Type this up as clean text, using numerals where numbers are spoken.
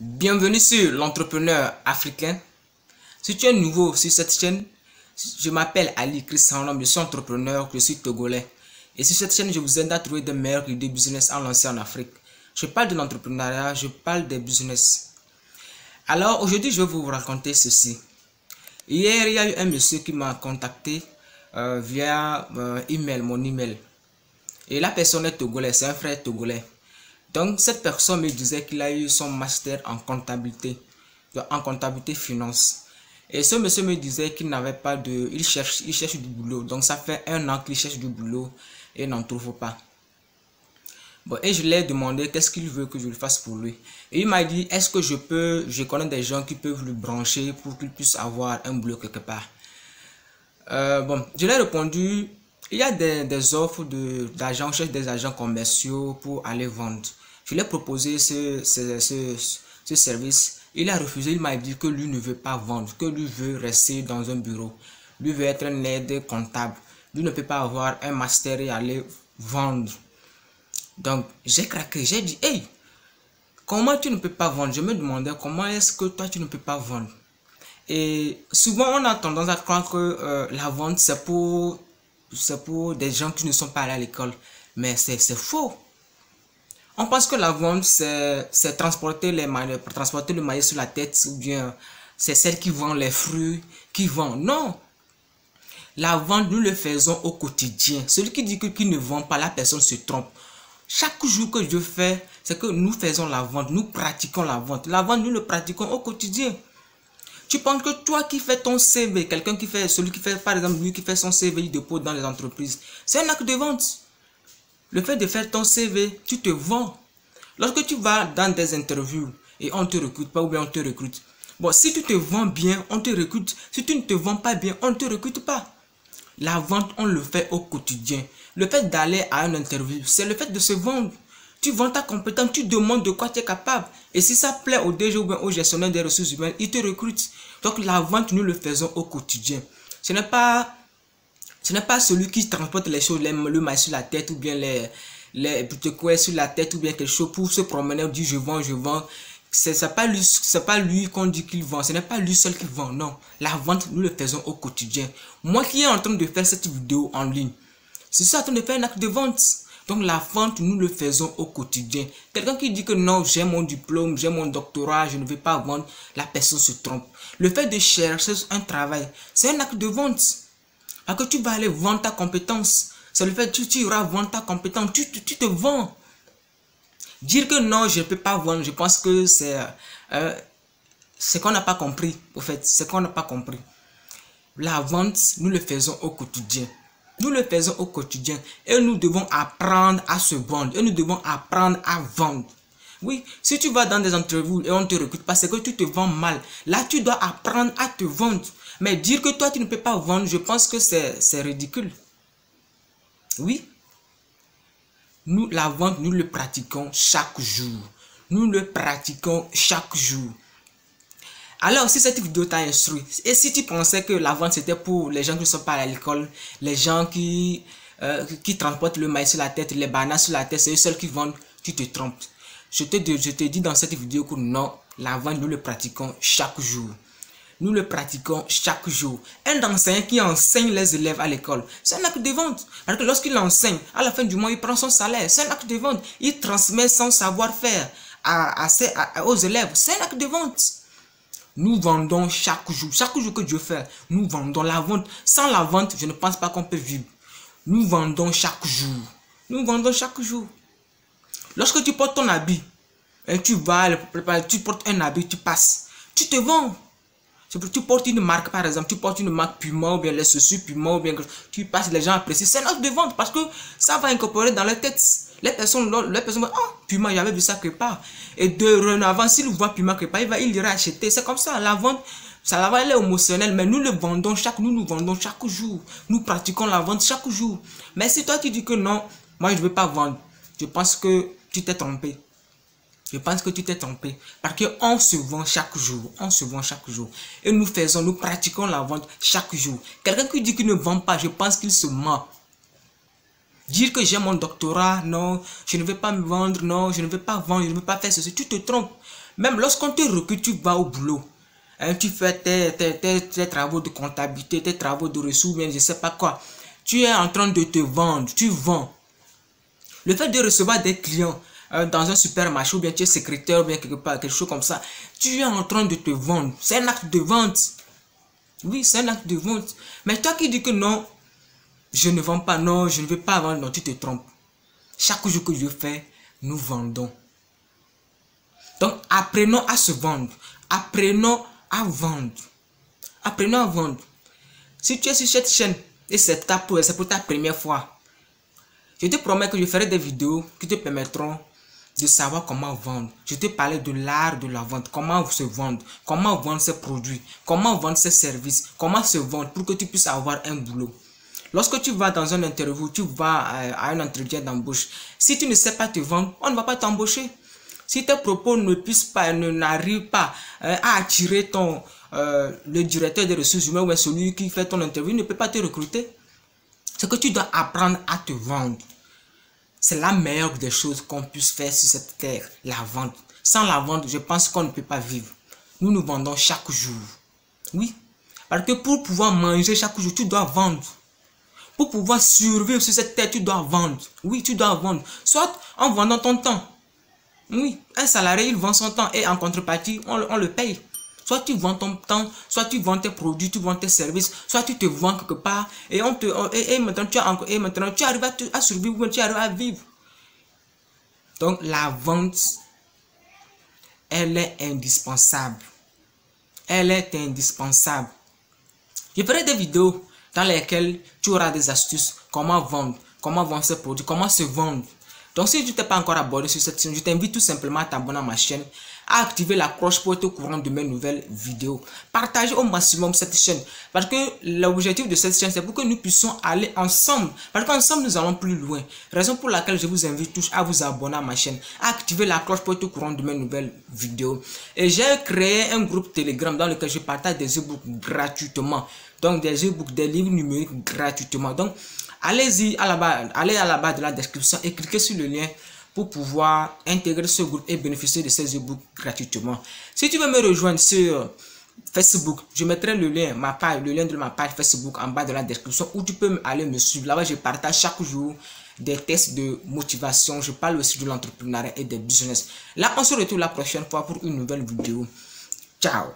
Bienvenue sur l'entrepreneur africain. Si tu es nouveau sur cette chaîne, je m'appelle Ali Christian, je suis entrepreneur, je suis togolais. Et sur cette chaîne, je vous aide à trouver des meilleures idées de business à lancer en Afrique. Je parle de l'entrepreneuriat, je parle des business. Alors aujourd'hui, je vais vous raconter ceci. Hier, il y a eu un monsieur qui m'a contacté via mon email. Et la personne est togolais, c'est un frère togolais. Donc cette personne me disait qu'il a eu son master en comptabilité finance. Et ce monsieur me disait qu'il n'avait pas de... Il cherche du boulot. Donc ça fait 1 an qu'il cherche du boulot et n'en trouve pas. Bon, et je lui ai demandé qu'est-ce qu'il veut que je le fasse pour lui. Et il m'a dit, est-ce que je connais des gens qui peuvent le brancher pour qu'il puisse avoir un boulot quelque part. Bon, je lui ai répondu, il y a des offres d'agents, on cherche des agents commerciaux pour aller vendre. Je lui ai proposé ce service. Il a refusé, il m'a dit que lui ne veut pas vendre, que lui veut rester dans un bureau. Lui veut être un aide comptable. Lui ne peut pas avoir un master et aller vendre. Donc, j'ai craqué, j'ai dit, hey, comment tu ne peux pas vendre? Je me demandais, comment est-ce que toi tu ne peux pas vendre? Et souvent, on a tendance à croire que la vente, c'est pour des gens qui ne sont pas allés à l'école. Mais c'est faux. On pense que la vente, c'est transporter le maïs sur la tête, ou bien c'est celle qui vend les fruits, qui vend. Non. La vente, nous le faisons au quotidien. Celui qui dit qu'il ne vend pas, la personne se trompe. Chaque jour que je fais, c'est que nous faisons la vente, nous pratiquons la vente. La vente, nous le pratiquons au quotidien. Tu penses que toi qui fais ton CV, quelqu'un qui fait, celui qui fait, par exemple, lui qui fait son CV, il dépose dans les entreprises, c'est un acte de vente. Le fait de faire ton CV, tu te vends. Lorsque tu vas dans des interviews et on ne te recrute pas ou bien on te recrute. Bon, si tu te vends bien, on te recrute. Si tu ne te vends pas bien, on ne te recrute pas. La vente, on le fait au quotidien. Le fait d'aller à une interview, c'est le fait de se vendre. Tu vends ta compétence, tu demandes de quoi tu es capable. Et si ça plaît au DG ou bien au gestionnaire des ressources humaines, il te recrute. Donc la vente, nous le faisons au quotidien. Ce n'est pas celui qui transporte les choses, le maïs sur la tête ou bien les coups sur la tête ou bien quelque chose pour se promener, dit je vends. C'est pas lui qu'on dit qu'il vend, ce n'est pas lui seul qui vend, non. La vente, nous le faisons au quotidien. Moi qui est en train de faire cette vidéo en ligne, c'est ça en train de faire un acte de vente. Donc la vente, nous le faisons au quotidien. Quelqu'un qui dit que non, j'ai mon diplôme, j'ai mon doctorat, je ne vais pas vendre, la personne se trompe. Le fait de chercher un travail, c'est un acte de vente. Parce que tu vas aller vendre ta compétence. C'est le fait que tu iras vendre ta compétence. Tu te vends. Dire que non, je ne peux pas vendre, je pense que c'est qu'on n'a pas compris. Au fait, c'est qu'on n'a pas compris. La vente, nous le faisons au quotidien. Nous le faisons au quotidien. Et nous devons apprendre à se vendre. Et nous devons apprendre à vendre. Oui, si tu vas dans des interviews et on ne te recrute pas, c'est que tu te vends mal. Là, tu dois apprendre à te vendre. Mais dire que toi, tu ne peux pas vendre, je pense que c'est ridicule. Oui. Nous, la vente, nous le pratiquons chaque jour. Nous le pratiquons chaque jour. Alors, si cette vidéo t'a instruit, et si tu pensais que la vente, c'était pour les gens qui ne sont pas à l'école, les gens qui transportent le maïs sur la tête, les bananes sur la tête, c'est eux seuls qui vendent, tu te trompes. Je te dis dans cette vidéo que non, la vente, nous le pratiquons chaque jour. Nous le pratiquons chaque jour. Un enseignant qui enseigne les élèves à l'école, c'est un acte de vente. Parce que lorsqu'il enseigne, à la fin du mois, il prend son salaire. C'est un acte de vente. Il transmet son savoir-faire aux élèves. C'est un acte de vente. Nous vendons chaque jour. Chaque jour que Dieu fait, nous vendons la vente. Sans la vente, je ne pense pas qu'on peut vivre. Nous vendons chaque jour. Nous vendons chaque jour. Lorsque tu portes ton habit, et tu vas le préparer, tu portes un habit, tu passes. Tu te vends. Tu portes une marque, par exemple, tu portes une marque Puma ou bien les chaussures Puma ou bien tu passes, les gens apprécient. C'est un acte de vente parce que ça va incorporer dans leur tête. Les personnes vont, oh, Puma, j'avais vu ça quelque part. Et de avant, s'il voit Puma quelque part, il ira acheter. C'est comme ça, la vente, ça va aller émotionnel, mais nous le vendons nous vendons chaque jour. Nous pratiquons la vente chaque jour. Mais si toi tu dis que non, moi je ne veux pas vendre, je pense que tu t'es trompé. Je pense que tu t'es trompé. Parce qu'on se vend chaque jour. On se vend chaque jour. Et nous pratiquons la vente chaque jour. Quelqu'un qui dit qu'il ne vend pas, je pense qu'il se ment. Dire que j'ai mon doctorat, non, je ne vais pas me vendre, non, je ne vais pas vendre, je ne vais pas faire ceci. Tu te trompes. Même lorsqu'on te recrute, tu vas au boulot. Hein, tu fais tes travaux de comptabilité, tes travaux de ressources, bien je ne sais pas quoi. Tu es en train de te vendre, tu vends. Le fait de recevoir des clients dans un supermarché, ou bien tu es secrétaire, ou bien quelque part, quelque chose comme ça, tu es en train de te vendre. C'est un acte de vente. Oui, c'est un acte de vente. Mais toi qui dis que non, je ne vends pas, non, je ne veux pas vendre, non, tu te trompes. Chaque jour que je fais, nous vendons. Donc, apprenons à se vendre. Apprenons à vendre. Apprenons à vendre. Si tu es sur cette chaîne et c'est pour ta première fois, je te promets que je ferai des vidéos qui te permettront de savoir comment vendre. Je te parlais de l'art de la vente, comment se vendre, comment vendre ses produits, comment vendre ses services, comment se vendre pour que tu puisses avoir un boulot. Lorsque tu vas dans un interview, tu vas à un entretien d'embauche, si tu ne sais pas te vendre, on ne va pas t'embaucher. Si tes propos n'arrivent pas à attirer le directeur des ressources humaines ou celui qui fait ton interview, il ne peut pas te recruter. C'est que tu dois apprendre à te vendre. C'est la meilleure des choses qu'on puisse faire sur cette terre, la vente. Sans la vente, je pense qu'on ne peut pas vivre. Nous nous vendons chaque jour. Oui, parce que pour pouvoir manger chaque jour, tu dois vendre. Pour pouvoir survivre sur cette terre, tu dois vendre. Oui, tu dois vendre. Soit en vendant ton temps. Oui, un salarié, il vend son temps et en contrepartie, on le paye. Soit tu vends ton temps, soit tu vends tes produits, tu vends tes services, soit tu te vends quelque part et maintenant tu arrives à survivre, tu arrives à vivre. Donc la vente, elle est indispensable. Elle est indispensable. Je ferai des vidéos dans lesquelles tu auras des astuces, comment vendre ces produits, comment se vendre. Donc si tu t'es pas encore abonné sur cette chaîne, je t'invite tout simplement à t'abonner à ma chaîne, à activer la cloche pour être au courant de mes nouvelles vidéos. Partagez au maximum cette chaîne parce que l'objectif de cette chaîne c'est pour que nous puissions aller ensemble. Parce qu'ensemble nous allons plus loin. Raison pour laquelle je vous invite tous à vous abonner à ma chaîne, à activer la cloche pour être au courant de mes nouvelles vidéos. Et j'ai créé un groupe Telegram dans lequel je partage des e-books gratuitement. Donc des e-books, des livres numériques gratuitement. Donc allez-y allez à la barre de la description et cliquez sur le lien pour pouvoir intégrer ce groupe et bénéficier de ces e-books gratuitement. Si tu veux me rejoindre sur Facebook, je mettrai le lien de ma page Facebook en bas de la description où tu peux aller me suivre. Là-bas, je partage chaque jour des tests de motivation. Je parle aussi de l'entrepreneuriat et des business. Là, on se retrouve la prochaine fois pour une nouvelle vidéo. Ciao!